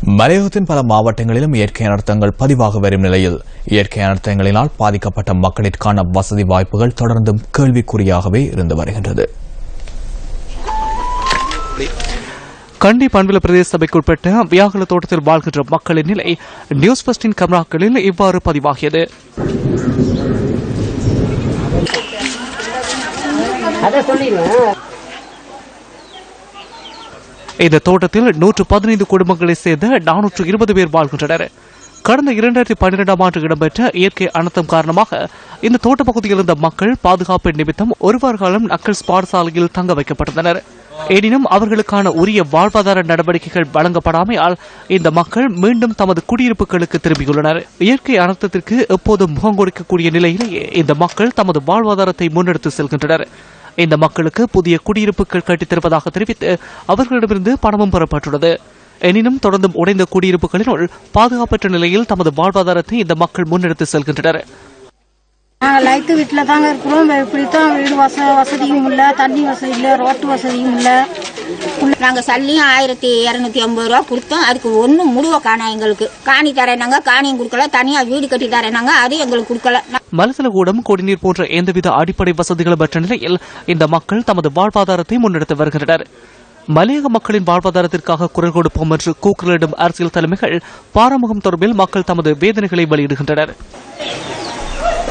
மலையகத்தின் பல மாவட்டங்களிலும் இயற்கை அனர்த்தங்கள் பதிவாக வரும் நிலையில் இயற்கை அனர்த்தங்களினால் பாதிக்கப்பட்ட மக்களிற்கான வசதி வாய்ப்புகள் தொடர்ந்தும் கேள்விக்குறியாகவே இருந்து வருகின்றது. கண்டி பண்புல பிரதேச சபைக்குட்பட்ட வியாகுல தோட்டத்தில் வாழ்கின்ற மக்களின் நிலை நியூஸ் பஸ்டின் கேமராக்களில் இவ்வாறு பதிவாகியது. இந்த தோட்டத்தில் 115 குடும்பங்களைச் சேர்ந்த 420 பேர் வாழ்கின்றனர். கடந்த 2012ஆம் ஆண்டு இடம்பெற்ற இயற்கை அனர்த்தம் காரணமாக இந்த தோட்ட பகுதியில் இருந்த மக்கள் பாதுகாப்பு நிமித்தம் ஒரு வார காலம் நக்கல்ஸ் பாடசாலையில் தங்க வைக்கப்பட்டிருந்தனர். எனினும் அவர்களுக்கான உரிய வாழ்வாதார நடவடிக்கைகள் வழங்கப்படாமையால் இந்த மக்கள் மீண்டும் தமது குடியிருப்புகளுக்கு திரும்பியுள்ளனர். இயற்கை அனர்த்தத்திற்கு எப்போதும் முகம் கொடுக்கக்கூடிய நிலையிலேயே இந்த மக்கள் தமது வாழ்வாதாரத்தை முன்னெடுத்து செல்கின்றனர். இந்த மக்களுக்கு புதிய குடியிருப்புகள் கட்டித்தருவதாக தெரிவித்து அவர்களிடமிருந்து பணமும் பெறப்பட்டுள்ளது. எனினும் தொடர்ந்தும் உடைந்த குடியிருப்புகளினுள் பாதுகாப்பற்ற நிலையில் தமது வாழ்வாதாரத்தை இந்த மக்கள் முன்னெடுத்து செல்கின்றனர். நாங்கள் லைட்டு வீட்டில் தாங்க இருக்கிறோம். இப்படித்தான் வீடு வசதியும் இல்லை, தண்ணி வசதி இல்லை, ரோட்டு வசதியும் இல்லை. நாங்கள் சல்லியும் 1250 ரூபா கொடுத்தோம். அதுக்கு ஒன்றும் முடிவை காணோம். எங்களுக்கு காணி தரேனாங்க, காணியும் கொடுக்கல. தனியாக வீடு கட்டி தரேனாங்க, அது எங்களுக்கு கொடுக்கல. மலசலகூடம், குடிநீர் போன்ற எந்தவித அடிப்படை வசதிகளும் பெற்ற நிலையில் இந்த மக்கள் தமது வாழ்வாதாரத்தை முன்னெடுத்து வருகின்றனர். மலையக மக்களின் வாழ்வாதாரத்திற்காக குரல் கொடுப்போம் என்று கூக்குரலிடும் அரசியல் தலைமைகள் பாராமுகம் தொடர்பில் மக்கள் தமது வேதனைகளை வெளியிடுகின்றனர்.